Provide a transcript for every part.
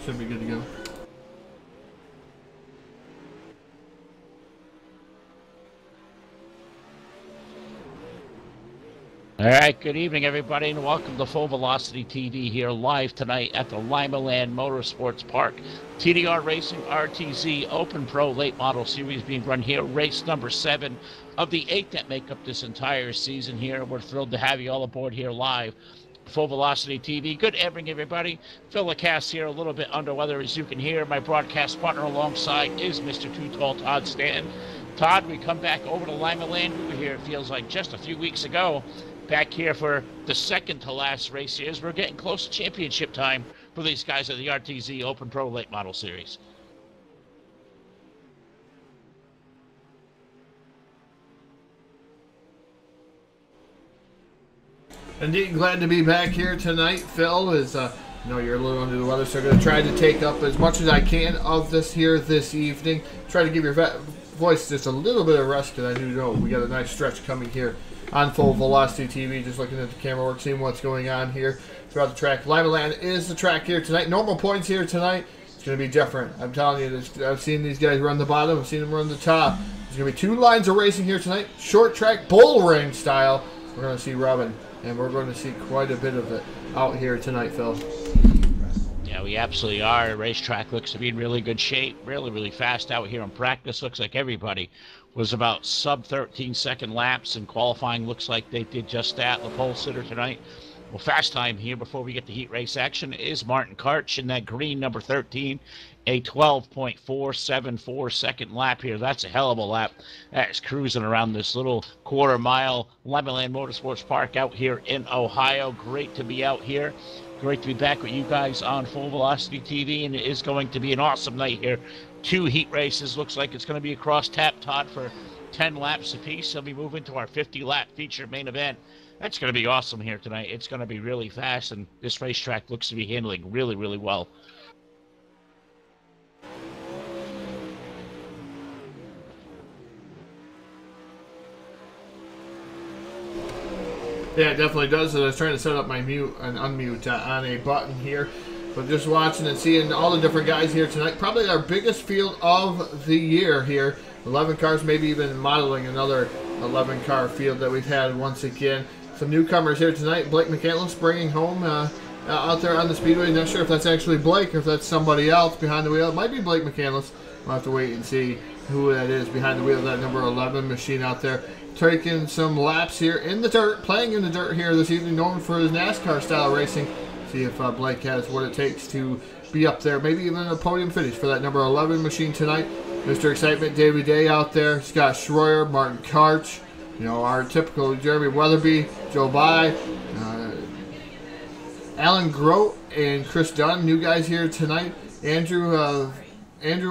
Should be good to go. All right, good evening, everybody, and welcome to Full Velocity TV here live tonight at the Series-Limaland Motorsports Park. TDR Racing RTZ Open Pro Late Model Series being run here, race number 7 of the 8 that make up this entire season here. We're thrilled to have you all aboard here live. Full Velocity TV. Good evening, everybody. Phil LaCasse here, a little bit under weather, as you can hear. My broadcast partner alongside is Mr. Too Tall Todd Stanton. Todd, we come back over to Series-Limaland. We were here, it feels like, just a few weeks ago. Back here for the second to last race here. We're getting close to championship time for these guys at the RTZ Open Pro Late Model Series. Indeed, glad to be back here tonight. Phil is, I know you're a little under the weather, so I'm going to try to take up as much as I can of this here this evening. Try to give your voice just a little bit of rest, because I do know we got a nice stretch coming here on Full Velocity TV, just looking at the camera work, seeing what's going on here throughout the track. Series-Limaland is the track here tonight. Normal points here tonight. It's going to be different. I'm telling you, I've seen these guys run the bottom. I've seen them run the top. There's going to be 2 lines of racing here tonight. Short track, bull ring style. We're going to see rubbing, and we're going to see quite a bit of it out here tonight, Phil. Yeah, we absolutely are. The racetrack looks to be in really good shape. Really, really fast out here in practice. Looks like everybody was about sub 13-second laps, and qualifying looks like they did just that. The pole sitter tonight. Well, fast time here before we get to heat race action is Martin Karch in that green number 13, a 12.474 second lap here. That's a hell of a lap. That's cruising around this little quarter-mile Series-Limaland Motorsports Park out here in Ohio. Great to be out here. Great to be back with you guys on Full Velocity TV, and it is going to be an awesome night here. 2 heat races. Looks like it's going to be across tap, Todd, for 10 laps apiece. So we move into our 50-lap feature main event. That's going to be awesome here tonight. It's going to be really fast, and this racetrack looks to be handling really, really well. Yeah, it definitely does. I was trying to set up my mute and unmute on a button here. But just watching and seeing all the different guys here tonight. Probably our biggest field of the year here. 11 cars, maybe even modeling another 11-car field that we've had once again. Some newcomers here tonight. Blake McCandless bringing home out there on the speedway. Not sure if that's actually Blake or if that's somebody else behind the wheel. It might be Blake McCandless. We'll have to wait and see who that is behind the wheel of that number 11 machine out there. Taking some laps here in the dirt, playing in the dirt here this evening, known for his NASCAR style racing. See if Blake has what it takes to be up there, maybe even a podium finish for that number 11 machine tonight. Mr. Excitement, David Day out there, Scott Schroyer, Martin Karch, you know, our typical Jeremy Weatherby, Joe By, Alan Grote, and Chris Dunn, new guys here tonight. Andrew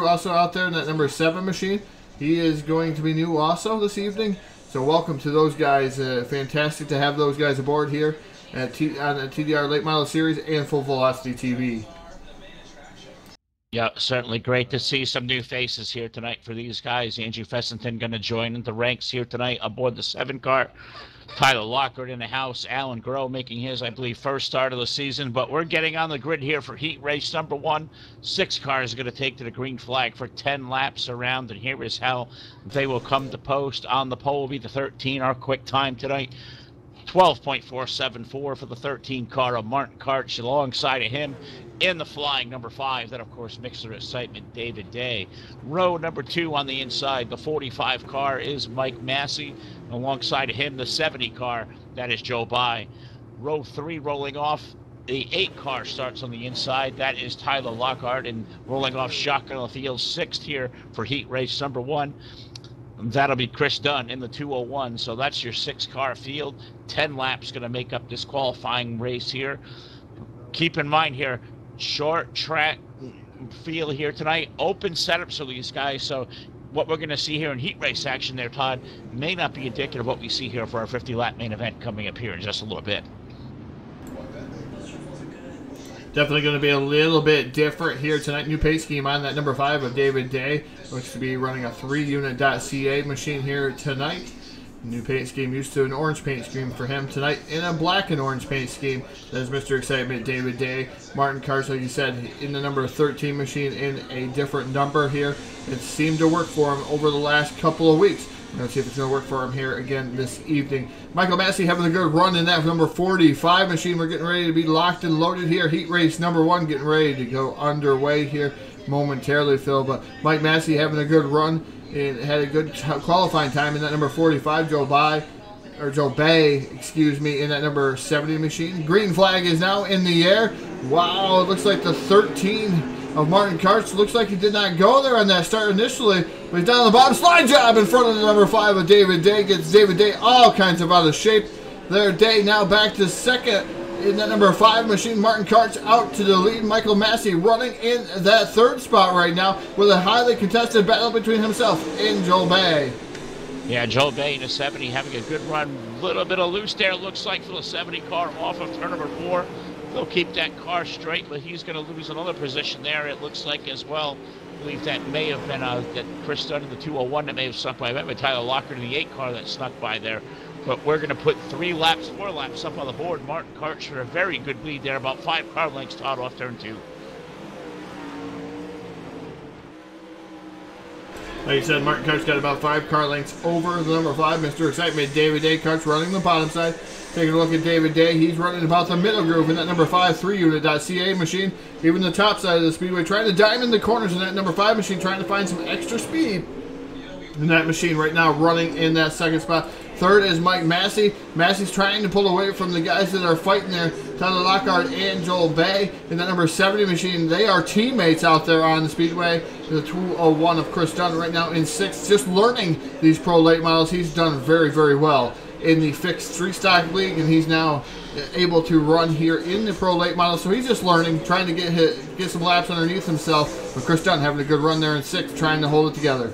also out there in that number 7 machine. He is going to be new also this evening. So welcome to those guys. Fantastic to have those guys aboard here at on the TDR Late Model Series and Full Velocity TV. Yeah, certainly great to see some new faces here tonight for these guys. Andrew Fessington going to join in the ranks here tonight aboard the 7 car. Tyler Lockhart in the house. Alan Groh making his, I believe, first start of the season. But we're getting on the grid here for heat race number 1. 6 cars are going to take to the green flag for 10 laps around. And here is how they will come to post. On the pole will be the 13, our quick time tonight. 12.474 for the 13 car of Martin Karch. Alongside of him in the flying number 5, that of course Mixer Excitement, David Day. Row number 2 on the inside, the 45 car is Mike Massey. Alongside of him, the 70 car, that is Joe By. Row 3 rolling off, the 8 car starts on the inside, that is Tyler Lockhart. And rolling off shotgun on the field, 6th here for heat race number 1. That'll be Chris Dunn in the 201. So that's your 6-car field. 10 laps going to make up this qualifying race here. Keep in mind here, short track field here tonight. Open setup for these guys. So what we're going to see here in heat race action there, Todd, may not be indicative of what we see here for our 50-lap main event coming up here in just a little bit. Definitely going to be a little bit different here tonight. New pace scheme on that number 5 of David Day. Looks to be running a 3-unit .ca machine here tonight. New paint scheme, used to an orange paint scheme for him tonight in a black and orange paint scheme. That is Mr. Excitement, David Day. Martin Karch, like you said, in the number 13 machine in a different number here. It seemed to work for him over the last couple of weeks. Let's see if it's going to work for him here again this evening. Michael Massey having a good run in that number 45 machine. We're getting ready to be locked and loaded here. Heat race number 1 getting ready to go underway here momentarily, Phil. But Mike Massey having a good run. And had a good qualifying time in that number 45, Joe Bay, excuse me, in that number 70 machine. Green flag is now in the air. Wow, it looks like the 13 of Martin Karch. Looks like he did not go there on that start initially, but he's down on the bottom. Slide job in front of the number 5 of David Day. Gets David Day all kinds of out of shape. There, Day now back to second in that number 5 machine. Martin Karch out to the lead. Michael Massey running in that third spot right now with a highly contested battle between himself and Joel Bay. Yeah, Joel Bay in the 70 having a good run. Little bit of loose there, looks like, for the 70 car off of turn number 4. They'll keep that car straight, but he's going to lose another position there, it looks like, as well. I believe that may have been that Chris Dunn in the 201 that may have snuck by. I met Tyler Lockard in the 8 car that snuck by there. But we're going to put 4 laps up on the board. Martin Karch for a very good lead there, about 5 car lengths out off turn 2. Like you said, Martin Karch got about 5 car lengths over the number 5. Mr. Excitement, David Day. Karch running the bottom side. Taking a look at David Day. He's running about the middle groove in that number 5 3-unit.ca machine. Even the top side of the speedway. Trying to diamond the corners in that number 5 machine. Trying to find some extra speed in that machine right now, running in that second spot. Third is Mike Massey. Massey's trying to pull away from the guys that are fighting there. Tyler Lockhart and Joel Bay in that number 70 machine. They are teammates out there on the speedway. The 201 of Chris Dunn right now in 6th. Just learning these pro late models. He's done very, very well in the fixed 3-stock league, and he's now able to run here in the pro late model. So he's just learning, trying to get some laps underneath himself. But Chris Dunn having a good run there in 6th, trying to hold it together.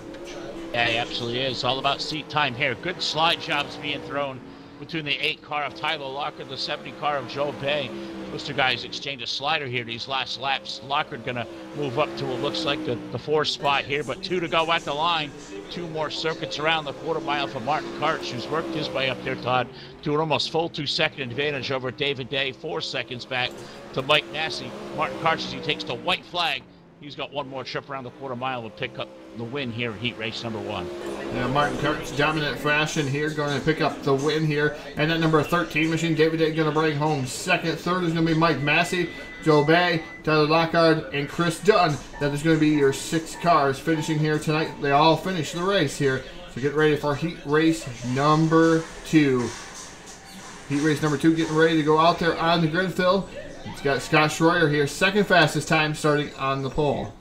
Yeah, he absolutely is. All about seat time here. Good slide jobs being thrown between the 8 car of Tyler Lockard, the 70 car of Joe Bay. Those 2 guys exchange a slider here these last laps. Lockard going to move up to what looks like the 4th spot here, but 2 to go at the line. 2 more circuits around the quarter mile for Martin Karch, who's worked his way up there, Todd, to an almost full 2-second advantage over David Day. 4 seconds back to Mike Massey. Martin Karch, as he takes the white flag, he's got 1 more trip around the quarter mile to pick up the win here, heat race number 1. Yeah, Martin Karch, dominant fashion here, going to pick up the win here. And that number 13 machine, David Day, going to bring home 2nd. 3rd is going to be Mike Massey, Joe Bay, Tyler Lockhart, and Chris Dunn. That is going to be your 6 cars finishing here tonight. They all finish the race here. So get ready for heat race number 2. Heat race number 2 getting ready to go out there on the grid, Phil. It's got Scott Schroyer here, 2nd fastest time starting on the pole.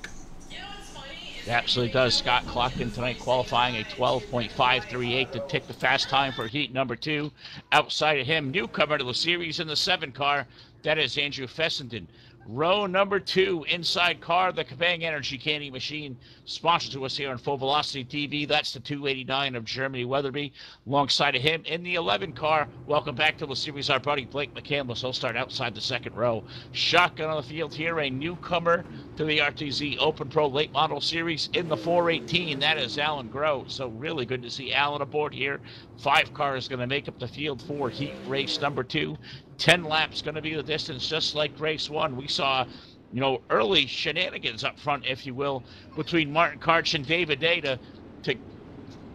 It absolutely does. Scott clocked in tonight, qualifying a 12.538 to take the fast time for heat number 2. Outside of him, newcomer to the series in the 7 car, that is Andrew Fessenden. Row number 2, inside car, the Kabang Energy Candy Machine, sponsored to us here on Full Velocity TV. That's the 289 of Germany Weatherby. Alongside of him in the 11 car, welcome back to the series, our buddy Blake McCandless. He'll start outside the 2nd row. Shotgun on the field here, a newcomer to the RTZ Open Pro Late Model Series in the 418. That is Alan Groh. So really good to see Alan aboard here. 5 cars going to make up the field for heat race number 2. 10 laps going to be the distance, just like race 1. We saw, early shenanigans up front, if you will, between Martin Karch and David Day to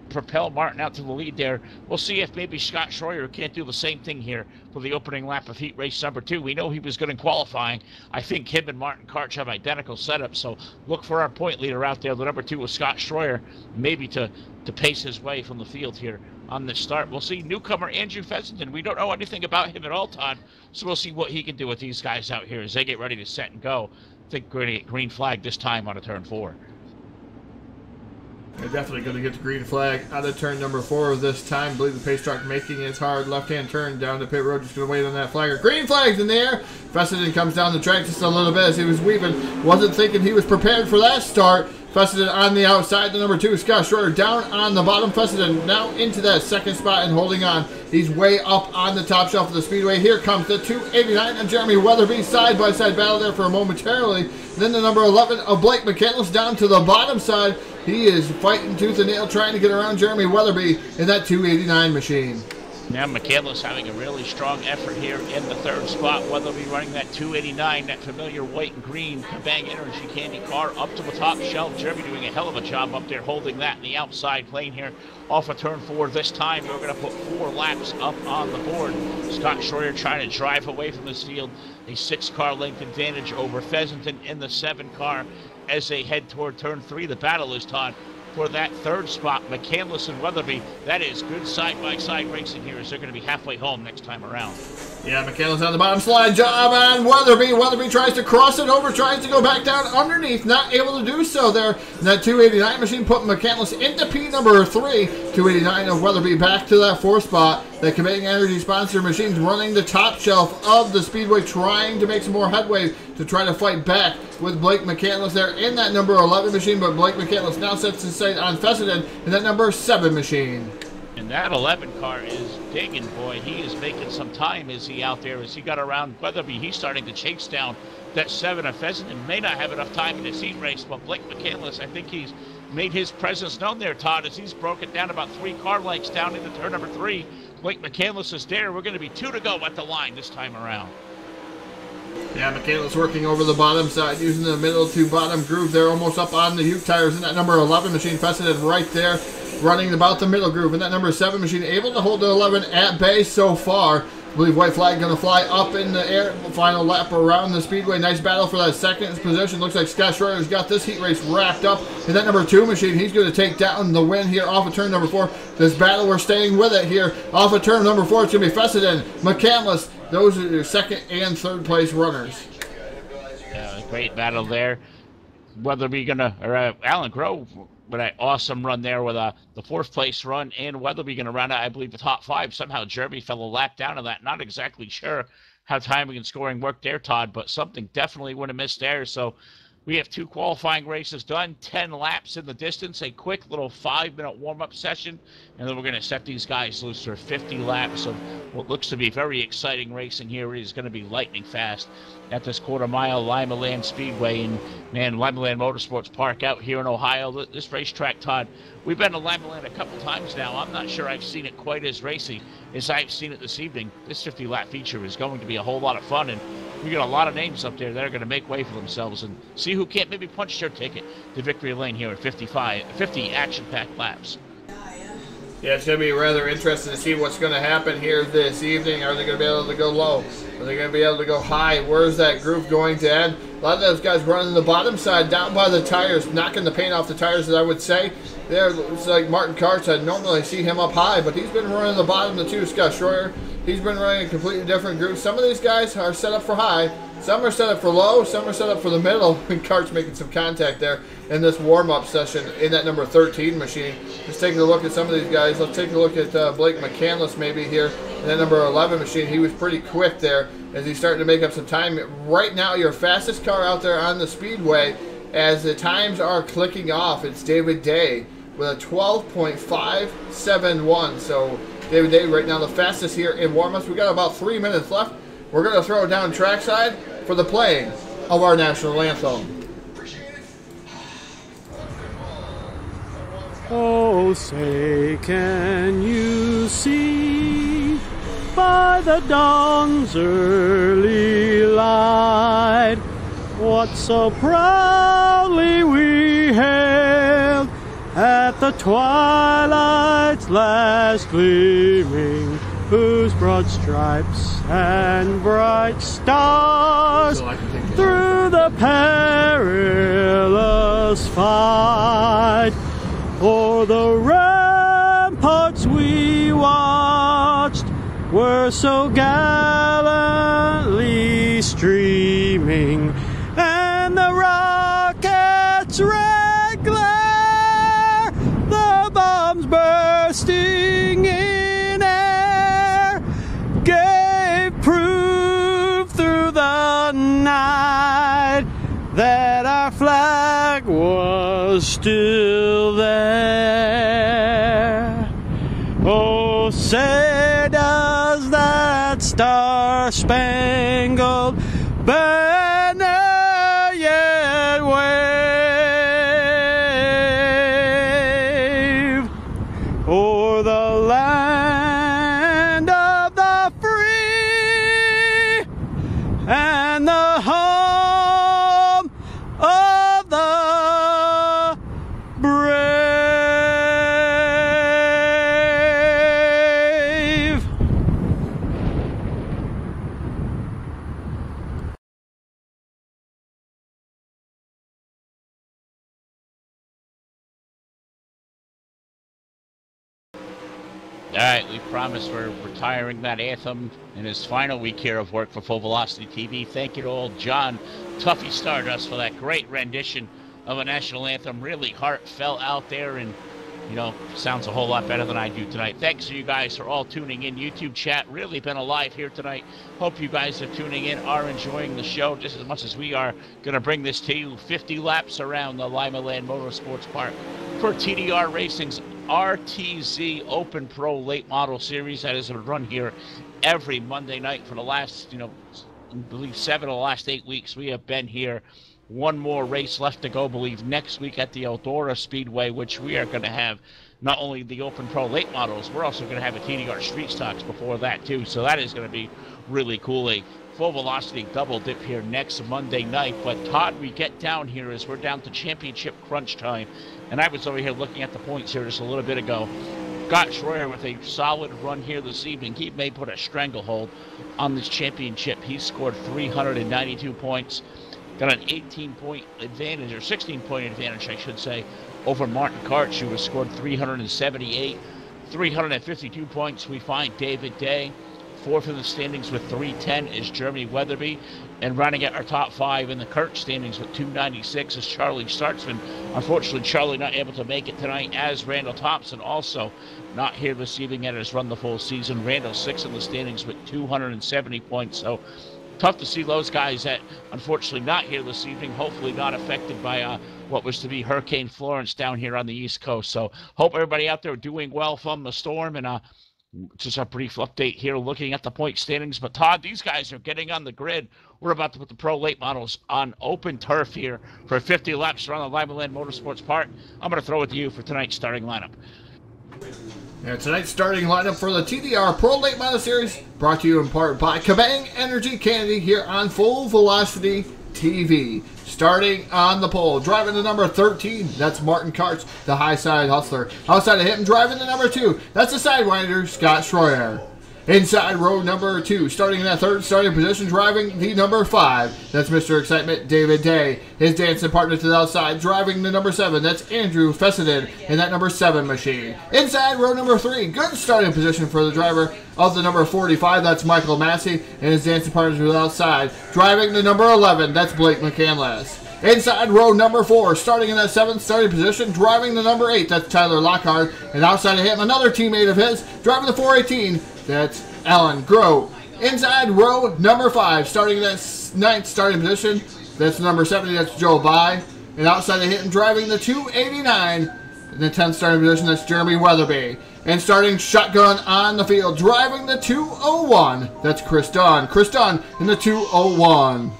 propel Martin out to the lead there. We'll see if maybe Scott Schroyer can't do the same thing here for the opening lap of heat race number 2. We know he was good in qualifying. I think him and Martin Karch have identical setups, so look for our point leader out there, the number 2 with Scott Schroyer, maybe to pace his way from the field here on this start. We'll see newcomer Andrew Fessenden. We don't know anything about him at all, Todd, so we'll see what he can do with these guys out here as they get ready to set and go. I think we're going to get green flag this time on a turn 4. They're definitely going to get the green flag out of turn number 4 this time. I believe the pace truck making its hard left-hand turn down the pit road. Just going to wait on that flagger. Green flag's in the air. Fessenden comes down the track just a little bit as he was weaving. Wasn't thinking he was prepared for that start. Fessenden on the outside. The number 2, Scott Schroyer, down on the bottom. Fessenden now into that 2nd spot and holding on. He's way up on the top shelf of the speedway. Here comes the 289 and Jeremy Weatherby. Side-by-side battle there for momentarily. Then the number 11 of Blake McCandless down to the bottom side. He is fighting tooth and nail trying to get around Jeremy Weatherby in that 289 machine. Now McCandless having a really strong effort here in the third spot. Weatherby running that 289, that familiar white and green Bang Energy candy car up to the top shelf. Jeremy doing a hell of a job up there holding that in the outside lane here off of turn 4. This time we're going to put 4 laps up on the board. Scott Schroyer trying to drive away from this field. A 6-car length advantage over Feasanton in the 7 car as they head toward turn 3. The battle is, Todd, for that third spot. McCandless and Weatherby, that is good side-by-side racing here as they're going to be halfway home next time around. Yeah, McCandless on the bottom slide job on Weatherby. Weatherby tries to cross it over, tries to go back down underneath, not able to do so there. And that 289 machine put McCandless into P number 3. 289 of Weatherby back to that 4th spot. The Bang Energy sponsored machines running the top shelf of the speedway, trying to make some more headway to try to fight back with Blake McCandless there in that number 11 machine. But Blake McCandless now sets his sight on Fessenden in that number 7 machine. And that 11 car is digging, boy. He is making some time as he out there. As he got around Weatherby, he's starting to chase down that 7 of Fessenden. May not have enough time in the seat race, but Blake McCandless, I think he's made his presence known there, Todd, as he's broken down about 3 car lengths down into turn number 3. Blake McCandless is there. We're going to be 2 to go at the line this time around. Yeah, McCandless working over the bottom side, using the middle to bottom groove. They're almost up on the Ute tires in that number 11 machine. Fessenden right there, running about the middle groove. And that number 7 machine able to hold the 11 at bay so far. I believe white flag going to fly up in the air. Final lap around the speedway. Nice battle for that second position. Looks like Scott Schroyer's got this heat race wrapped up. And that number 2 machine, he's going to take down the win here off of turn number 4. This battle, we're staying with it here. Off of turn number 4, it's going to be Fessenden, McCandless. Those are your 2nd and 3rd place runners. Yeah, great battle there. Weatherby gonna, or Alan Grove with an awesome run there with the 4th place run, and Weatherby gonna run out, I believe, the top 5. Somehow Jeremy fell a lap down to that. Not exactly sure how timing and scoring worked there, Todd, but something definitely would have missed there. So we have 2 qualifying races done, 10 laps in the distance, a quick little 5-minute warm-up session, and then we're going to set these guys loose for 50 laps of what looks to be very exciting racing here. It is going to be lightning fast at this quarter-mile Limaland Speedway and, man, Limaland Motorsports Park out here in Ohio. This racetrack, Todd, we've been to Limaland a couple times now. I'm not sure I've seen it quite as racy as I've seen it this evening. This 50-lap feature is going to be a whole lot of fun, and we got a lot of names up there that are going to make way for themselves and see who can't maybe punch their ticket to victory lane here at 50 action-packed laps. Yeah, it's going to be rather interesting to see what's going to happen here this evening. Are they going to be able to go low? Are they going to be able to go high? Where's that groove going to end? A lot of those guys running the bottom side down by the tires, knocking the paint off the tires, as I would say. There, it's like Martin Karts. I normally see him up high, but he's been running the bottom, the 2, Scott Schroyer. He's been running a completely different groove. Some of these guys are set up for high. Some are set up for low. Some are set up for the middle. And Kart's making some contact there in this warm-up session in that number 13 machine. Just taking a look at some of these guys. Let's take a look at Blake McCandless maybe here in that number 11 machine. He was pretty quick there as he's starting to make up some time. Right now, your fastest car out there on the speedway, as the times are clicking off, it's David Day with a 12.571. So David Day right now the fastest here in warm-ups. We got about 3 minutes left. We're going to throw it down trackside for the playing of our national anthem. Oh, say, can you see by the dawn's early light what so proudly we hailed at the twilight's last gleaming, whose broad stripes and bright stars through the perilous fight o'er the ramparts we watched were so gallantly streaming, and the rockets' red glare, the bombs bursting in air, gave proof through the night that our flag was still there. Oh, say does that star-spangled banner yet All right, we promise we're retiring that anthem in his final week here of work for Full Velocity TV. Thank you to old John Tuffy Stardust for that great rendition of a national anthem. Really heartfelt out there, and you know, sounds a whole lot better than I do tonight. Thanks to you guys for all tuning in. YouTube chat really been alive here tonight. Hope you guys are tuning in, are enjoying the show just as much as we are. Going to bring this to you 50 laps around the Limaland Motorsports Park for TDR Racing's RTZ Open Pro Late Model Series. That is a run here every Monday night for the last, I believe 7 of the last 8 weeks. We have been here. One more race left to go, I believe, next week at the Eldora Speedway, which we are going to have not only the Open Pro Late Models, we're also going to have a TDR Street Stocks before that, too. So that is going to be really cool. A Full Velocity double dip here next Monday night. But, Todd, we get down here as we're down to championship crunch time. And I was over here looking at the points here just a little bit ago. Scott Schroyer with a solid run here this evening. He may put a stranglehold on this championship. He scored 392 points. Got an 18-point advantage, or 16-point advantage, I should say, over Martin Karch, who has scored 378. 352 points, we find David Day. Fourth in the standings with 310 is Jeremy Weatherby. And running at our top 5 in the Karch standings with 296 is Charlie Startzman. Unfortunately, Charlie not able to make it tonight, as Randall Thompson also not here this evening and has run the full season. Randall 6th in the standings with 270 points. So tough to see those guys that unfortunately not here this evening, hopefully not affected by what was to be Hurricane Florence down here on the East Coast. So hope everybody out there doing well from the storm, and just a brief update here looking at the point standings. But Todd, these guys are getting on the grid. We're about to put the Pro Late Models on open turf here for 50 laps around the Limaland Motorsports Park. I'm going to throw it to you for tonight's starting lineup. And tonight's starting lineup for the TDR Pro Late Model Series, brought to you in part by Kabang Energy Candy here on Full Velocity TV. Starting on the pole, driving the number 13, that's Martin Karch, the high side hustler. Outside of him, driving the number 2, that's the sidewinder, Scott Schroyer. Inside row number 2, starting in that third starting position, driving the number 5, that's Mr. Excitement, David Day. His dancing partner to the outside, driving the number 7, that's Andrew Fessenden in that number 7 machine. Inside row number 3, good starting position for the driver of the number 45, that's Michael Massey, and his dancing partner to the outside, driving the number 11, that's Blake McCandless. Inside row number 4, starting in that 7th starting position, driving the number 8, that's Tyler Lockhart, and outside of him, another teammate of his, driving the 418, that's Alan Groh. Inside row number 5, starting in that 9th starting position, that's number 70, that's Joe By. And outside of him, driving the 289, in the 10th starting position, that's Jeremy Weatherby. And starting shotgun on the field, driving the 201, that's Chris Dunn. Chris Dunn in the 201.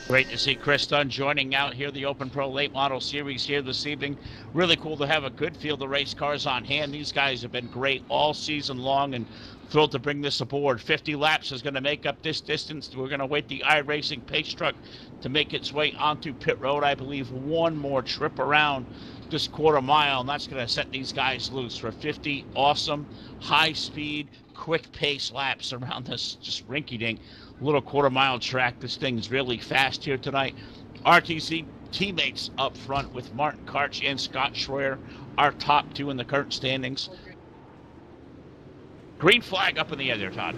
Great to see Chris Dunn joining out here, the Open Pro Late Model Series here this evening. Really cool to have a good field of race cars on hand. These guys have been great all season long, and thrilled to bring this aboard. 50 laps is going to make up this distance. We're going to wait the iRacing pace truck to make its way onto pit road. I believe one more trip around this quarter mile, and that's going to set these guys loose for 50 awesome, high-speed, quick-pace laps around this just rinky-dink little quarter-mile track. This thing's really fast here tonight. RTC teammates up front with Martin Karch and Scott Schroyer, our top 2 in the current standings. Green flag up in the air there, Todd.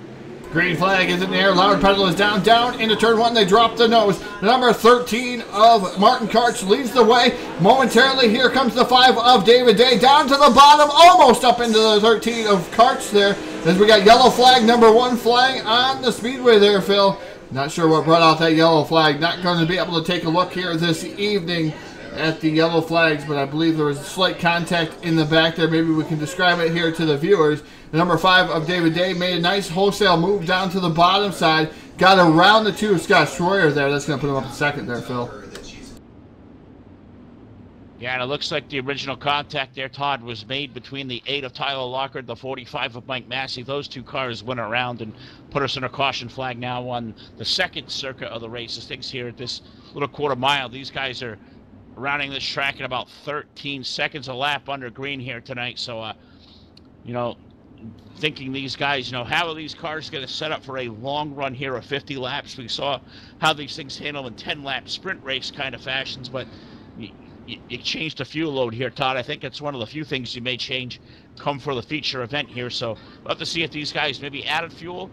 Green flag is in the air. Loud pedal is down, down into turn 1. They drop the nose. The number 13 of Martin Karch leads the way. Momentarily, here comes the 5 of David Day. Down to the bottom, almost up into the 13 of Karch there. As we got yellow flag, number 1 flying on the speedway there, Phil. Not sure what brought out that yellow flag. Not going to be able to take a look here this evening at the yellow flags, but I believe there was slight contact in the back there. Maybe we can describe it here to the viewers. The number 5 of David Day made a nice wholesale move down to the bottom side. Got around the 2 of Scott Schroyer there. That's going to put him up in second there, Phil. Yeah, and it looks like the original contact there, Todd, was made between the 8 of Tyler Lockhart, the 45 of Mike Massey. Those 2 cars went around and put us in a caution flag now on the second circuit of the race. This thing's here at this little quarter mile. These guys are rounding this track in about 13 seconds a lap under green here tonight. So, you know, thinking these guys, you know, how are these cars going to set up for a long run here of 50 laps? We saw how these things handle in 10-lap sprint race kind of fashions, but you you changed the fuel load here, Todd. I think it's one of the few things you may change come for the feature event here. So we'll have to see if these guys maybe added fuel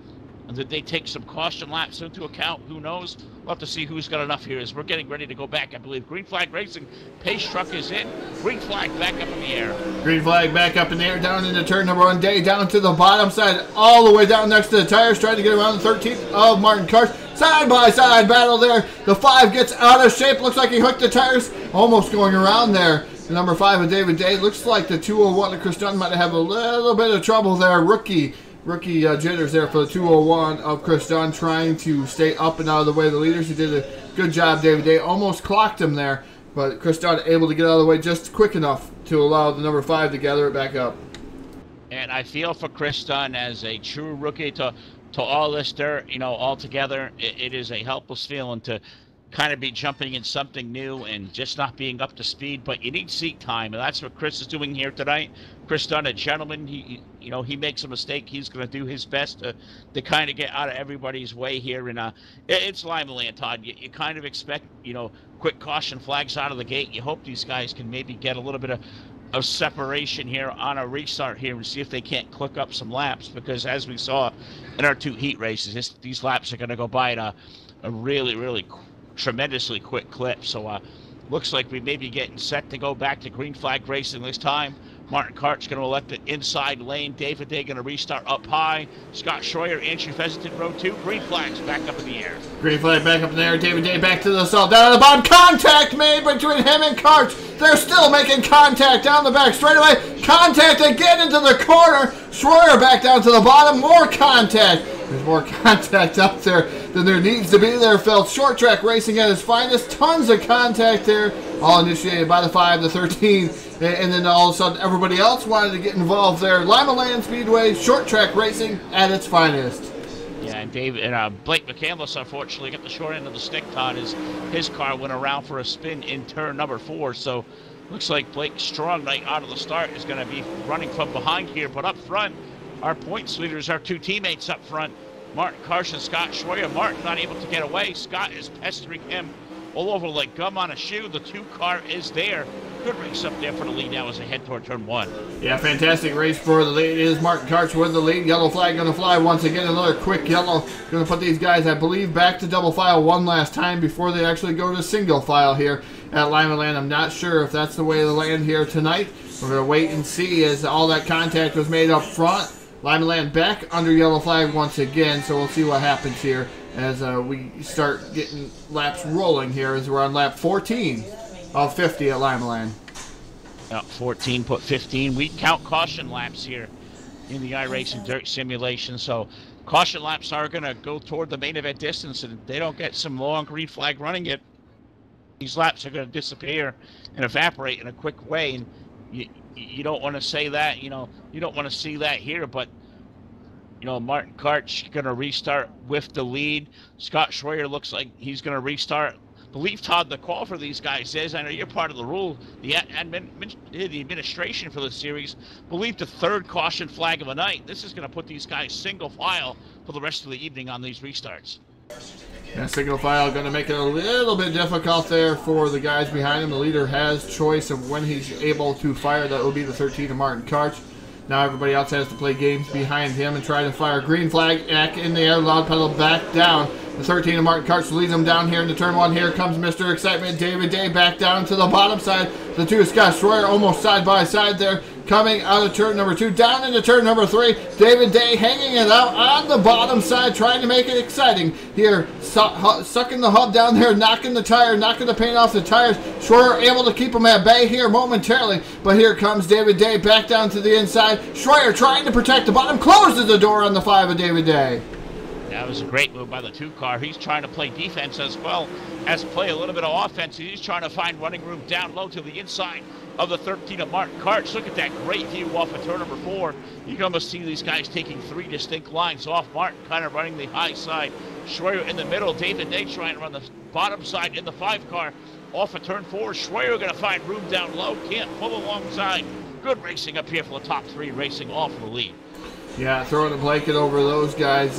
and did they take some caution laps into account. Who knows? We'll have to see who's got enough here as we're getting ready to go back. I believe green flag racing pace truck is in. Green flag back up in the air. Green flag back up in the air, down into turn number 1. Day down to the bottom side, all the way down next to the tires, trying to get around the 13th of Martin Karch. Side-by-side battle there. The 5 gets out of shape. Looks like he hooked the tires. Almost going around there. The number 5 of David Day. Looks like the 201 of Chris Dunn might have a little bit of trouble there. Rookie jitters there for the 201 of Chris Dunn, trying to stay up and out of the way of the leaders. He did a good job, David Day. Almost clocked him there, but Chris Dunn able to get out of the way just quick enough to allow the number 5 to gather it back up. And I feel for Chris Dunn as a true rookie to all this dirt, you know, all together. It is a helpless feeling to kind of be jumping in something new and just not being up to speed, but you need seat time, and that's what Chris is doing here tonight. Chris Dunn, a gentleman, he makes a mistake, he's going to do his best to kind of get out of everybody's way here, and it's Limaland, Todd. You kind of expect, you know, quick caution flags out of the gate. You hope these guys can maybe get a little bit of separation here on a restart here and see if they can't click up some laps, because as we saw in our 2 heat races, these laps are going to go by at a really tremendously quick clip. So looks like we may be getting set to go back to green flag racing this time. Martin Karch going to elect the inside lane. David Day going to restart up high. Scott Schroyer, Andrew Fessenden, row 2. Green flags back up in the air. Green flag back up in the air. David Day back to the assault. Down at the bottom. Contact made between him and Karch. They're still making contact down the back straightaway. Contact again into the corner. Schroyer back down to the bottom. More contact. There's more contact up there than there needs to be there, Phil. Short track racing at its finest. Tons of contact there. All initiated by the 5, the 13. And then all of a sudden everybody else wanted to get involved there. Limaland Speedway, short track racing at its finest. Yeah, and Blake McCandless unfortunately got the short end of the stick, Todd, as his car went around for a spin in turn number 4. So looks like Blake Strong, right out of the start, is going to be running from behind here. But up front, our points leaders, our 2 teammates up front, Martin Karch and Scott Schroyer. Martin not able to get away. Scott is pestering him all over like gum on a shoe. The 2 car is there. Good race up there for the lead now as they head toward turn 1. Yeah, fantastic race for the lead. It is Martin Karch with the lead. Yellow flag going to fly once again. Another quick yellow. Going to put these guys, I believe, back to double file one last time before they actually go to single file here at Limaland. I'm not sure if that's the way to land here tonight. We're going to wait and see as all that contact was made up front. Limaland back under yellow flag once again, so we'll see what happens here as we start getting laps rolling here as we're on lap 14 of 50 at Limaland. 14, put 15. We count caution laps here in the iRacing Dirt Simulation, so caution laps are going to go toward the main event distance, and if they don't get some long green flag running it, these laps are going to disappear and evaporate in a quick way, and you don't want to say that, you know, you don't want to see that here, but, you know, Martin Karch going to restart with the lead. Scott Schroyer looks like he's going to restart. I believe, Todd, the call for these guys is, I know you're part of the rule, the administration for the series, believe the 3rd caution flag of the night. This is going to put these guys single file for the rest of the evening on these restarts. Yeah, single file going to make it a little bit difficult there for the guys behind him. The leader has choice of when he's able to fire. That will be the 13 of Martin Karch. Now everybody else has to play games behind him and try to fire. Green flag back in the air, loud pedal back down. The 13 of Martin Karch leads them down here into turn 1. Here comes Mr. Excitement, David Day, back down to the bottom side. The 2 of Scott Schroyer almost side by side there. Coming out of turn number 2, down into turn number 3. David Day hanging it out on the bottom side, trying to make it exciting. Here, sucking the hub down there, knocking the tire, knocking the paint off the tires. Schroyer able to keep him at bay here momentarily. But here comes David Day back down to the inside. Schroyer trying to protect the bottom, closes the door on the 5 of David Day. That was a great move by the 2 car. He's trying to play defense as well as play a little bit of offense. He's trying to find running room down low to the inside of the 13 of Martin Karch. Look at that great view off of turn number 4. You can almost see these guys taking 3 distinct lines off. Martin kind of running the high side. Schroyer in the middle. David Day trying to run the bottom side in the 5 car off of turn 4. Schroyer going to find room down low. Can't pull alongside. Good racing up here for the top 3, racing off of the lead. Yeah, throwing a blanket over those guys.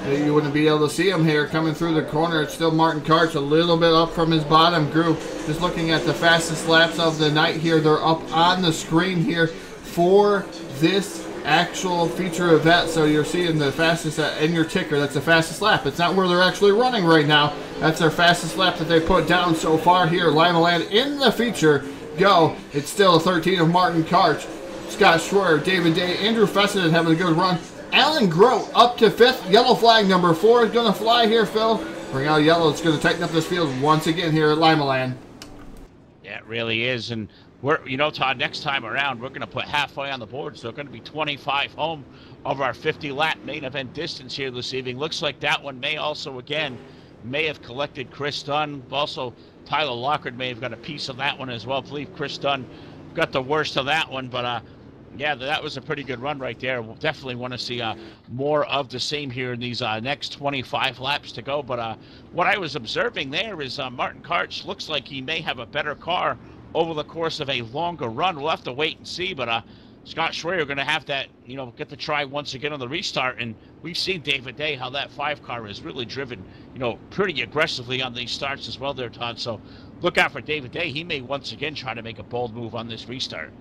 You wouldn't be able to see him here coming through the corner. It's still Martin Karch, a little bit up from his bottom group. Just looking at the fastest laps of the night here. They're up on the screen here for this actual feature event. So you're seeing the fastest in your ticker. That's the fastest lap. It's not where they're actually running right now. That's their fastest lap that they put down so far here. Limaland in the feature. Go. It's still a 13 of Martin Karch. Scott Schroer, David Day, Andrew Fessenden having a good run. Alan Grote up to 5th. Yellow flag number 4 is going to fly here, Phil. Bring out yellow. It's going to tighten up this field once again here at Limaland. Yeah, it really is. And we're, you know, Todd, next time around, we're going to put halfway on the board. So it's going to be 25 home of our 50-lap main event distance here this evening. Looks like that one may also, again, may have collected Chris Dunn. Also, Tyler Lockard may have got a piece of that one as well. I believe Chris Dunn got the worst of that one, but yeah, that was a pretty good run right there. We'll definitely want to see more of the same here in these next 25 laps to go. But what I was observing there is Martin Karch looks like he may have a better car over the course of a longer run. We'll have to wait and see, but Scott Schroer going to have that, you know, get to try once again on the restart. And we've seen David Day, how that 5 car is really driven, you know, pretty aggressively on these starts as well there, Todd. So look out for David Day. He may once again try to make a bold move on this restart.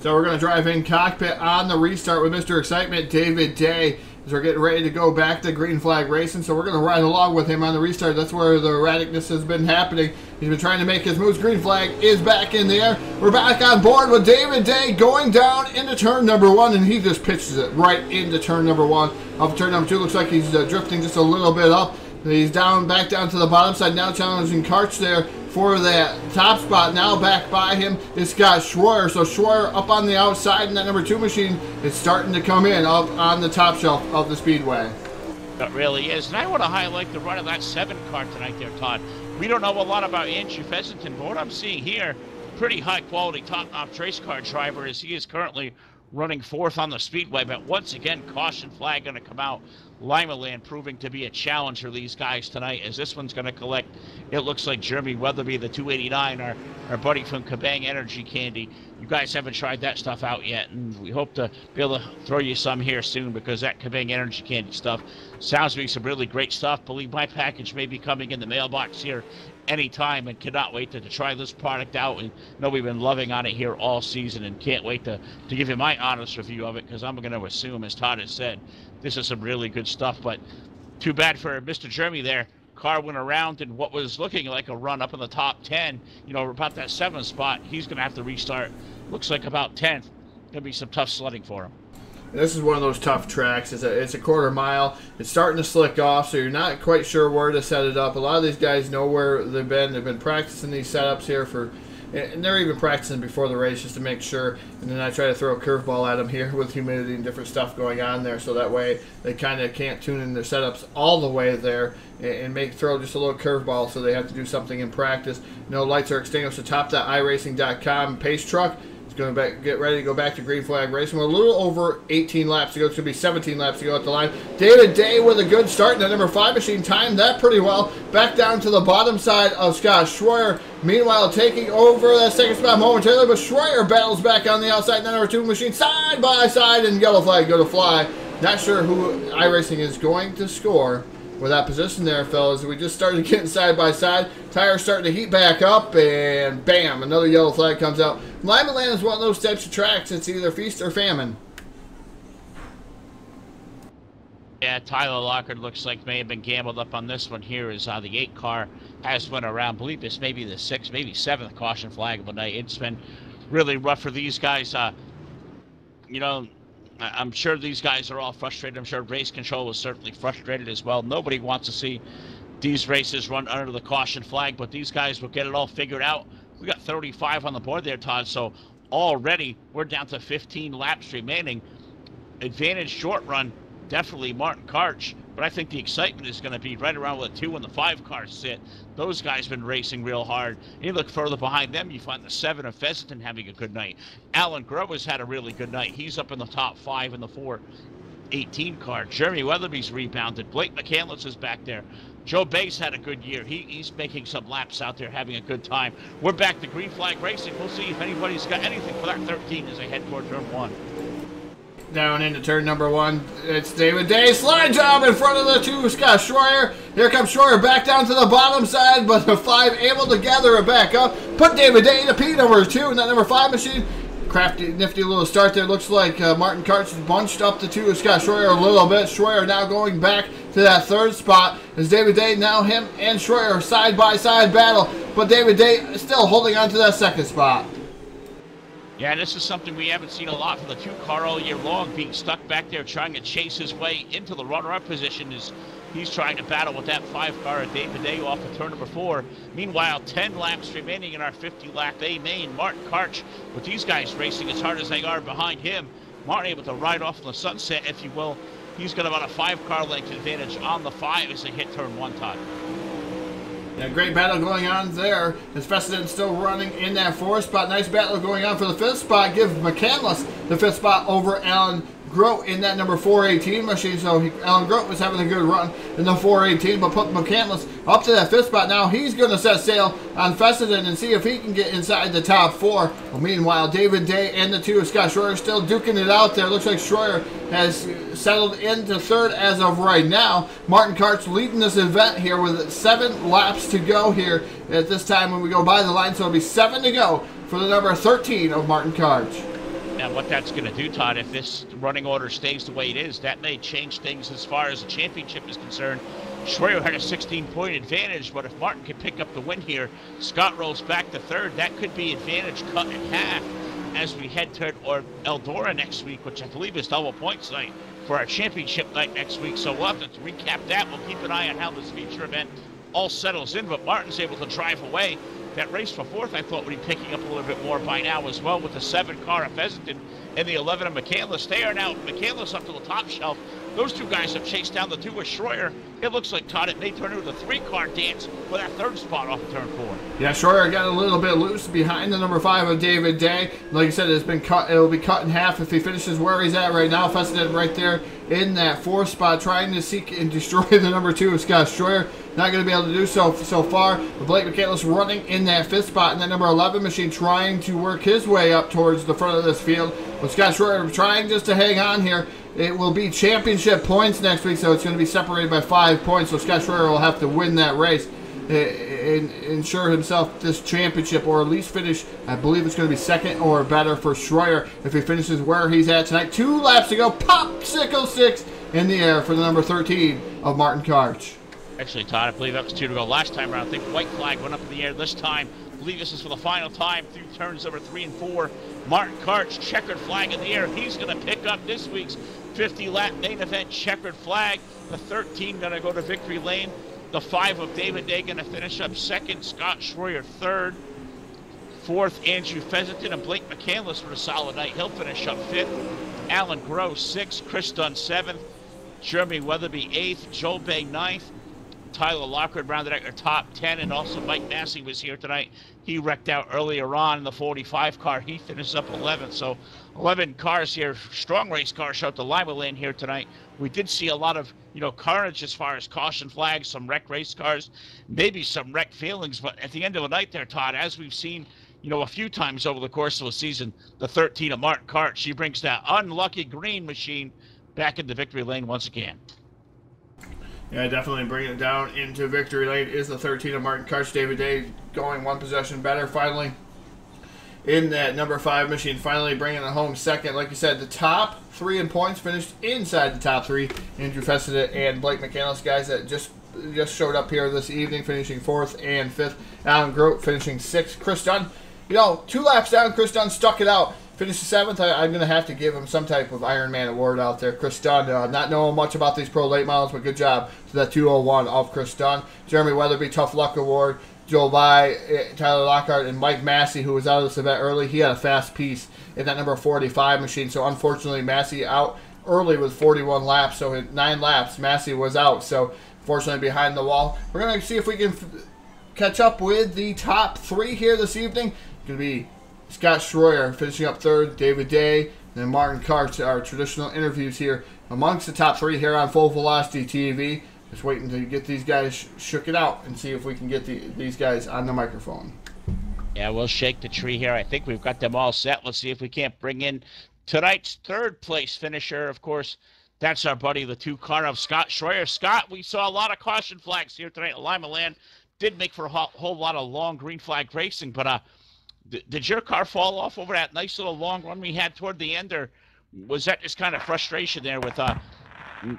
So we're going to drive in cockpit on the restart with Mr. Excitement, David Day, as we're getting ready to go back to green flag racing. So we're going to ride along with him on the restart. That's where the erraticness has been happening. He's been trying to make his moves. Green flag is back in the air. We're back on board with David Day going down into turn number 1, and he just pitches it right into turn number 1. Off turn number 2, looks like he's drifting just a little bit up. He's back down to the bottom side, now challenging Karch there for that top spot. Now back by him is Scott Schroer. So Schroer up on the outside, and that number 2 machine is starting to come in up on the top shelf of the speedway. It really is. And I want to highlight the run of that 7 car tonight there, Todd. We don't know a lot about Andrew Fessenden, but what I'm seeing here, pretty high quality top-notch race car driver, as he is currently running 4th on the speedway. But once again, caution flag going to come out. Limaland proving to be a challenge for these guys tonight, as this one's going to collect, it looks like, Jeremy Weatherby, the 289, our buddy from Kabang Energy Candy. You guys haven't tried that stuff out yet, and we hope to be able to throw you some here soon, because that Kabang Energy Candy stuff sounds to be some really great stuff. Believe my package may be coming in the mailbox here anytime, and cannot wait to try this product out. And know we've been loving on it here all season, and can't wait to give you my honest review of it, because I'm going to assume, as Todd has said, this is some really good stuff. But too bad for Mr. Jeremy there. Car went around in what was looking like a run up in the top 10, you know, about that 7th spot. He's going to have to restart. Looks like about 10th. Going to be some tough sledding for him. This is one of those tough tracks. It's a quarter mile. It's starting to slick off, so you're not quite sure where to set it up. A lot of these guys know where they've been. They've been practicing these setups here and they're even practicing before the race just to make sure. And then I try to throw a curveball at them here with humidity and different stuff going on there, so that way they kind of can't tune in their setups all the way there and throw just a little curveball, so they have to do something in practice. No lights are extinguished atop that iRacing.com pace truck. Going to get ready to go back to green flag racing. We're a little over 18 laps to go. It's going to be 17 laps to go at the line. David Day with a good start. That number 5 machine timed that pretty well. Back down to the bottom side of Scott Schroer. Meanwhile, taking over that 2nd spot momentarily, but Schroer battles back on the outside. That number 2 machine side by side, and yellow flag go to fly. Not sure who iRacing is going to score with that position there, fellas. We just started getting side by side. Tires starting to heat back up, and bam, another yellow flag comes out. Limaland is one of those types of tracks. It's either feast or famine. Yeah, Tyler Lockard looks like may have been gambled up on this one here, as the 8 car has went around. I believe this may be the 6th, maybe 7th caution flag of the night. It's been really rough for these guys. You know, I'm sure these guys are all frustrated. I'm sure race control was certainly frustrated as well. Nobody wants to see these races run under the caution flag, but these guys will get it all figured out. We got 35 on the board there, Todd, so already we're down to 15 laps remaining. Advantage short run, definitely Martin Karch, but I think the excitement is going to be right around where the 2 and the 5 cars sit. Those guys been racing real hard. You look further behind them, you find the 7 of Fessenden having a good night. Alan Grover's had a really good night. He's up in the top 5 in the 4 18 car. Jeremy Weatherby's rebounded. Blake McCandless is back there. Joe Bass had a good year. He's making some laps out there, having a good time. We're back to green flag racing. We'll see if anybody's got anything for that 13 as they head toward turn 1. Down into turn number 1, it's David Day. Slide job in front of the 2, Scott Schroyer. Here comes Schroyer back down to the bottom side, but the 5 able to gather it back up. Put David Day into P number 2 in that number 5 machine. Crafty, nifty little start there. Looks like Martin Karch bunched up the 2 of Scott Schroyer a little bit. Schroyer now going back to that 3rd spot. As David Day, now him and Schroyer side by side battle, but David Day still holding on to that 2nd spot. Yeah, this is something we haven't seen a lot from the 2-car all year long, being stuck back there trying to chase his way into the runner-up position as he's trying to battle with that 5-car of David Day off of turn number 4. Meanwhile, 10 laps remaining in our 50-lap A main. Martin Karch, with these guys racing as hard as they are behind him, Martin able to ride off in the sunset, if you will. He's got about a 5-car length advantage on the 5 as they hit turn 1, Todd. Yeah, great battle going on there. As Fessenden still running in that 4th spot. Nice battle going on for the 5th spot. Give McCandless the 5th spot over Alan Grote in that number 418 machine. So Alan Grote was having a good run in the 418, but put McCandless up to that 5th spot. Now he's going to set sail on Fessenden and see if he can get inside the top 4. Well, meanwhile, David Day and the 2 of Scott Schroyer still duking it out there. Looks like Schroyer has settled into 3rd as of right now. Martin Karch leading this event here with 7 laps to go here at this time when we go by the line. So it'll be 7 to go for the number 13 of Martin Karch. Now, what that's going to do, Todd, if this running order stays the way it is, that may change things as far as the championship is concerned. Schroyer had a 16-point advantage, but if Martin can pick up the win here, Scott rolls back to 3rd. That could be advantage cut in half as we head toward Eldora next week, which I believe is double points night for our championship night next week. So we'll have to recap that. We'll keep an eye on how this feature event all settles in, but Martin's able to drive away. That race for 4th, I thought, would be picking up a little bit more by now as well with the 7-car of Fessenden and the 11 of McCandless. They are now, McCandless up to the top shelf. Those 2 guys have chased down the 2 with Schroyer. It looks like, Todd, it may turn into a 3-car dance for that 3rd spot off of turn 4. Yeah, Schroyer got a little bit loose behind the number 5 of David Day. Like I said, it's been cut. It'll be cut in half if he finishes where he's at right now. Fessenden right there in that 4th spot, trying to seek and destroy the number 2 of Scott Schroyer. Not going to be able to do so far. But Blake McCandless running in that 5th spot, and that number 11 machine trying to work his way up towards the front of this field. With Scott Schroyer trying just to hang on here. It will be championship points next week, so it's going to be separated by 5 points. So Scott Schroyer will have to win that race and ensure himself this championship, or at least finish. I believe it's going to be 2nd or better for Schroyer if he finishes where he's at tonight. 2 laps to go. Popsicle 6 in the air for the number 13 of Martin Karch. Actually, Todd, I believe that was 2 to go last time around. I think white flag went up in the air this time. I believe this is for the final time through turns number 3 and 4. Martin Karch, checkered flag in the air. He's going to pick up this week's 50-lap main event checkered flag. The 13 going to go to victory lane. The 5 of David Day going to finish up 2nd. Scott Schroyer 3rd. 4th, Andrew Fessenden, and Blake McCandless for a solid night. He'll finish up 5th. Alan Gross 6th. Chris Dunn 7th. Jeremy Weatherby 8th. Joel Bay 9th. Tyler Lockwood rounded out your top 10, and also Mike Massey was here tonight. He wrecked out earlier on in the 45 car. He finishes up 11th. So 11 cars here, strong race cars show at the Limaland here tonight. We did see a lot of, carnage as far as caution flags, some wrecked race cars, maybe some wrecked feelings. But at the end of the night there, Todd, as we've seen, a few times over the course of the season, the 13 of Martin Karch, she brings that unlucky green machine back into victory lane once again. Yeah, definitely bringing it down into victory lane is the 13 of Martin Karch. David Day going 1 possession better finally in that number 5 machine, finally bringing it home 2nd. Like you said, the top 3 in points finished inside the top 3. Andrew Fessenden and Blake McCandless, guys that just showed up here this evening, finishing 4th and 5th. Alan Grote finishing 6th. Chris Dunn, 2 laps down, Chris Dunn stuck it out. Finished 7th. I'm going to have to give him some type of Iron Man award out there. Chris Dunn, not knowing much about these pro late models, but good job to that 201 of Chris Dunn. Jeremy Weatherby, Tough Luck Award. Joel Bay, Tyler Lockhart, and Mike Massey, who was out of this event early. He had a fast piece in that number 45 machine. So unfortunately, Massey out early with 41 laps. So in 9 laps, Massey was out. So fortunately, behind the wall. We're going to see if we can catch up with the top 3 here this evening. It's going to be Scott Schroyer finishing up 3rd, David Day, and Martin Karch. Our traditional interviews here amongst the top 3 here on Full Velocity TV. just waiting to get these guys shook it out and see if we can get these guys on the microphone. Yeah, we'll shake the tree here. I think we've got them all set. Let's see if we can't bring in tonight's third place finisher. Of course, that's our buddy, the two-car of Scott Schroyer. Scott, we saw a lot of caution flags here tonight at Limaland. Did make for a whole lot of long green flag racing, but did your car fall off over that nice little long run we had toward the end, or was that just kind of frustration there with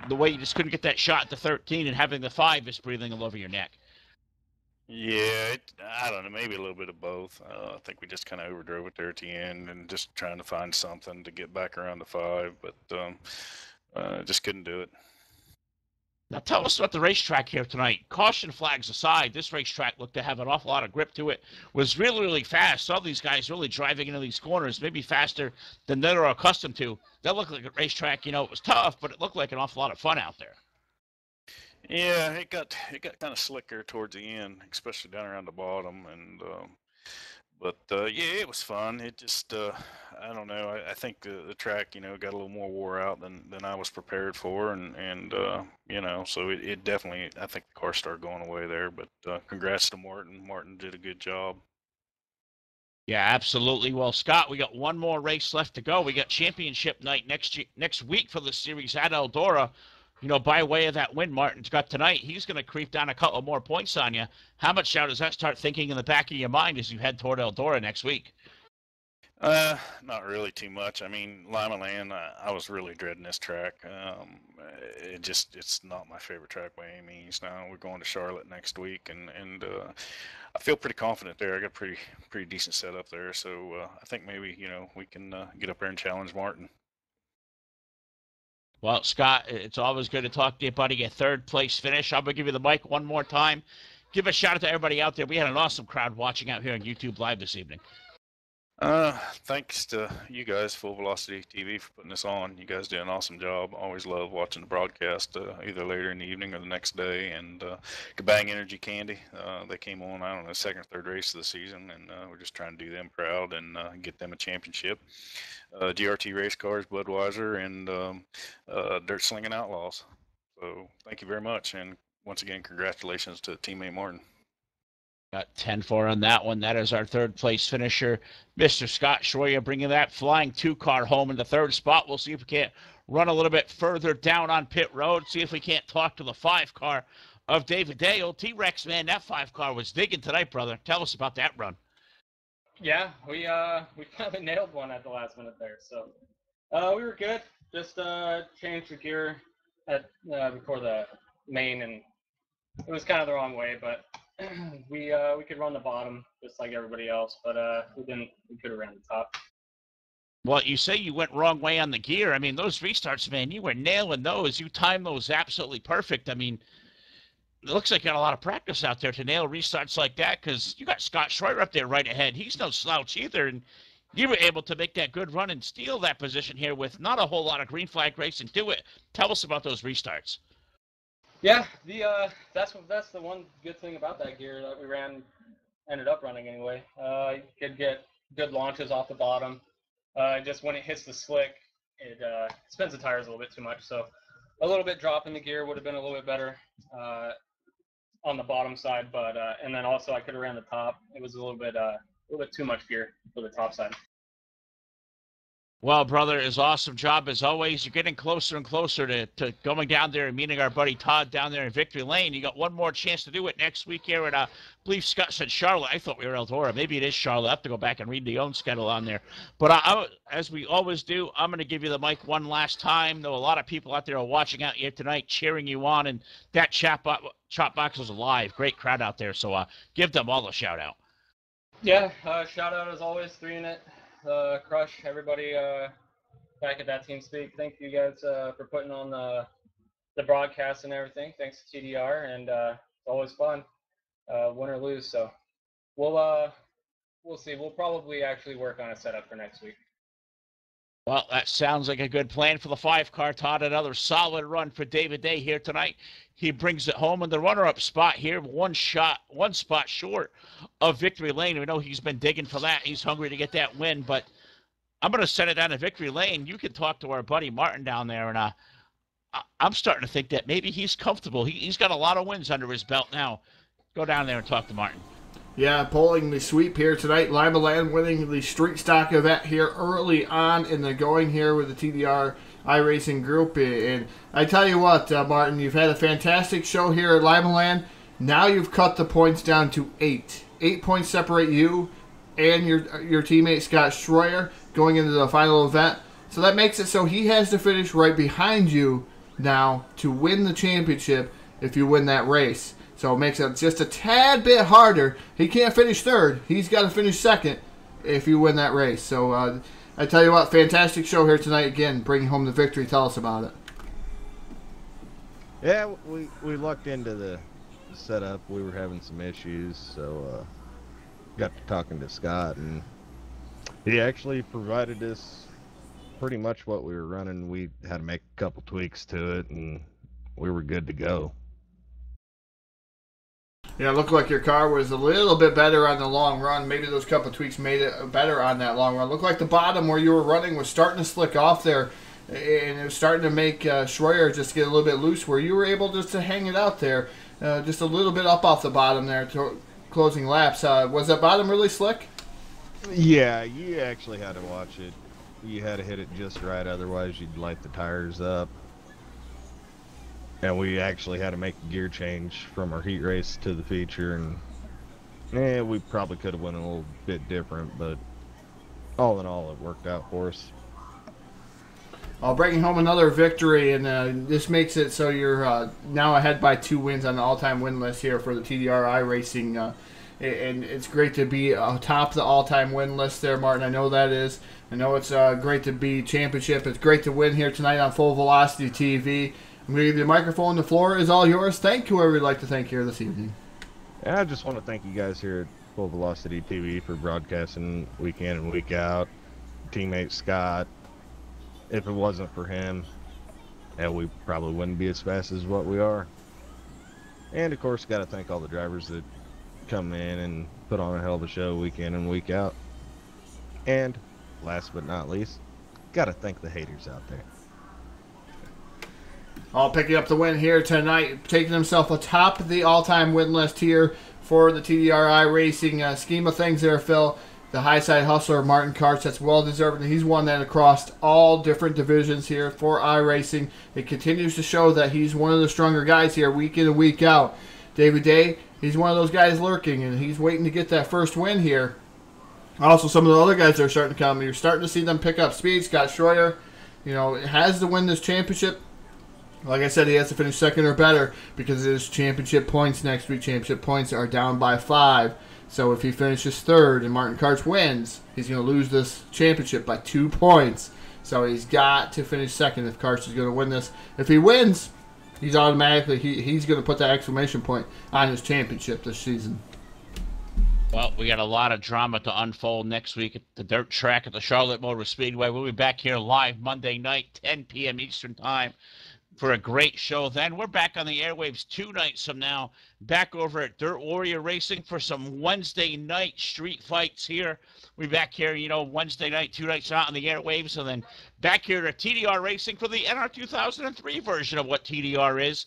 the way you just couldn't get that shot at the 13 and having the 5 just breathing all over your neck? Yeah, I don't know, maybe a little bit of both. I think we just kind of overdrove it there at the end and just trying to find something to get back around the 5, but just couldn't do it. Now tell us about the racetrack here tonight. Caution flags aside, this racetrack looked to have an awful lot of grip to it. Was really, really fast. Saw these guys really driving into these corners, maybe faster than they're accustomed to. That looked like a racetrack, it was tough, but it looked like an awful lot of fun out there. Yeah, it got kind of slicker towards the end, especially down around the bottom, and yeah, it was fun. It just I don't know. I think the track got a little more wore out than I was prepared for, and so it definitely, I think the car started going away there. But congrats to Martin. Martin did a good job. Yeah, absolutely. Well, Scott, we got one more race left to go. We got championship night next week for the series at Eldora. By way of that win Martin's got tonight, he's going to creep down a couple more points on you. How much now does that start thinking in the back of your mind as you head toward Eldora next week? Not really too much. I mean, Limaland, I was really dreading this track. It's not my favorite track by any means. Now we're going to Charlotte next week, and I feel pretty confident there. I got a pretty decent setup there, so I think maybe we can get up there and challenge Martin. Well, Scott, it's always good to talk to you, buddy. A third place finish. I'm going to give you the mic one more time. Give a shout out to everybody out there. We had an awesome crowd watching out here on YouTube Live this evening. Thanks to you guys, Full Velocity TV, for putting this on. You guys do an awesome job. Always love watching the broadcast, either later in the evening or the next day. And Kabang Energy Candy, they came on, I don't know, second or third race of the season, and we're just trying to do them proud and get them a championship. GRT Race Cars, Budweiser, and Dirt Slinging Outlaws. So thank you very much, and once again, congratulations to teammate Martin. Got 10-4 on that one. That is our third place finisher, Mr. Scott Schroyer, bringing that flying 2-car home in the third spot. We'll see if we can't run a little bit further down on pit road, see if we can't talk to the 5-car of David Day. Old T-Rex, man, that 5-car was digging tonight, brother. Tell us about that run. Yeah, we finally nailed one at the last minute there. So we were good. Just changed the gear before the main, and it was kind of the wrong way, but we could run the bottom just like everybody else, but we didn't. We could have ran the top. Well, you say you went wrong way on the gear. I mean, those restarts, man, you were nailing those. You timed those absolutely perfect. I mean, it looks like you got a lot of practice out there to nail restarts like that, because you got Scott Schroyer up there right ahead. He's no slouch either, and you were able to make that good run and steal that position here with not a whole lot of green flag racing to it. Tell us about those restarts. Yeah, that's the one good thing about that gear that we ended up running anyway. You could get good launches off the bottom. Just when it hits the slick, it spins the tires a little bit too much. So a little bit drop in the gear would have been a little bit better on the bottom side, but and then also I could have ran the top. It was a little bit too much gear for the top side. Well, brother, it's awesome job as always. You're getting closer and closer to going down there and meeting our buddy Todd down there in Victory Lane. You got one more chance to do it next week here at, I believe Scott said Charlotte. I thought we were Eldora. Maybe it is Charlotte. I have to go back and read the own schedule on there. But as we always do, I'm going to give you the mic one last time. Though a lot of people out there are watching out here tonight, cheering you on, and that chat box was alive. Great crowd out there. So give them all a shout out. Yeah, shout out as always, 3-Unit. Crush, everybody back at that team speak. Thank you guys for putting on the broadcast and everything. Thanks to TDR, and it's always fun, win or lose. So we'll see. We'll probably actually work on a setup for next week. Well, that sounds like a good plan for the 5-car, Todd. Another solid run for David Day here tonight. He brings it home in the runner-up spot here, one spot short of Victory Lane. We know he's been digging for that. He's hungry to get that win, but I'm going to send it down to Victory Lane. You can talk to our buddy Martin down there, and I'm starting to think that maybe he's comfortable. He's got a lot of wins under his belt now. Go down there and talk to Martin. Yeah, pulling the sweep here tonight. Limaland winning the street stock event here early on in the going here with the TDR iRacing group. And I tell you what, Martin, you've had a fantastic show here at Limaland. Now you've cut the points down to 8. 8 points separate you and your teammate Scott Schroyer going into the final event. So that makes it so he has to finish right behind you now to win the championship if you win that race. So it makes it just a tad bit harder. He can't finish third. He's got to finish second if you win that race. So I tell you what, fantastic show here tonight. Again, bringing home the victory. Tell us about it. Yeah, we lucked into the setup. We were having some issues, so got to talking to Scott, and he actually provided us pretty much what we were running. We had to make a couple tweaks to it, and we were good to go. Yeah, it looked like your car was a little bit better on the long run. Maybe those couple tweaks made it better on that long run. Looked like the bottom where you were running was starting to slick off there, and it was starting to make Schroyer just get a little bit loose where you were able just to hang it out there, just a little bit up off the bottom there, closing laps. Was that bottom really slick? Yeah, you actually had to watch it. You had to hit it just right, otherwise you'd light the tires up. And we actually had to make a gear change from our heat race to the feature, and we probably could have went a little bit different, but all in all, it worked out for us. Bringing home another victory, and this makes it so you're now ahead by 2 wins on the all-time win list here for the TDR iRacing, and it's great to be atop the all-time win list there, Martin. I know that is. I know it's great to be championship. It's great to win here tonight on Full Velocity TV. I'm going to give you the microphone. The floor is all yours. Thank whoever you'd like to thank here this evening. And I just want to thank you guys here at Full Velocity TV for broadcasting week in and week out. Teammate Scott, if it wasn't for him, we probably wouldn't be as fast as what we are. And of course, got to thank all the drivers that come in and put on a hell of a show week in and week out. And last but not least, got to thank the haters out there. All picking up the win here tonight, taking himself atop the all-time win list here for the TDR iRacing scheme of things there, Phil. The high-side hustler, Martin Karch, that's well-deserved, and he's won that across all different divisions here for iRacing. It continues to show that he's one of the stronger guys here week in and week out. David Day, he's one of those guys lurking, and he's waiting to get that first win here. Also, some of the other guys that are starting to come. You're starting to see them pick up speed. Scott Schroyer, has to win this championship. Like I said, he has to finish second or better because it is championship points next week. Championship points are down by 5. So if he finishes third and Martin Karch wins, he's going to lose this championship by 2 points. So he's got to finish second if Karch is going to win this. If he wins, he's automatically he's going to put that exclamation point on his championship this season. Well, we got a lot of drama to unfold next week at the dirt track at the Charlotte Motor Speedway. We'll be back here live Monday night, 10 p.m. Eastern Time, for a great show. Then we're back on the airwaves 2 nights from now, back over at Dirt Warrior Racing for some Wednesday night street fights here. We're back here, Wednesday night, 2 nights out on the airwaves, and then back here at TDR Racing for the NR 2003 version of what TDR is,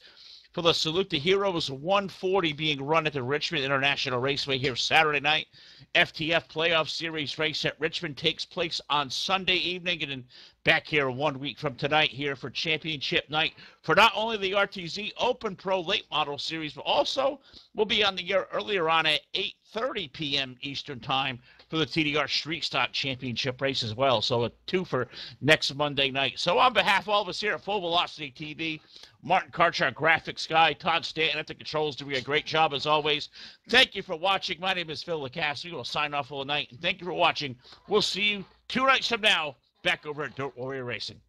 for the Salute to Heroes 140 being run at the Richmond International Raceway here Saturday night. FTF Playoff Series race at Richmond takes place on Sunday evening, and then back here 1 week from tonight here for championship night for not only the RTZ Open Pro Late Model Series, but also we'll be on the air earlier on at 8:30 p.m. Eastern Time for the TDR Street Stock Championship race as well. So a 2 for next Monday night. So on behalf of all of us here at Full Velocity TV, Martin Karch, our graphics guy, Todd Stanton at the controls doing a great job as always. Thank you for watching. My name is Phil Lacasse. We will sign off for the night. And thank you for watching. We'll see you 2 nights from now back over at Dirt Warrior Racing.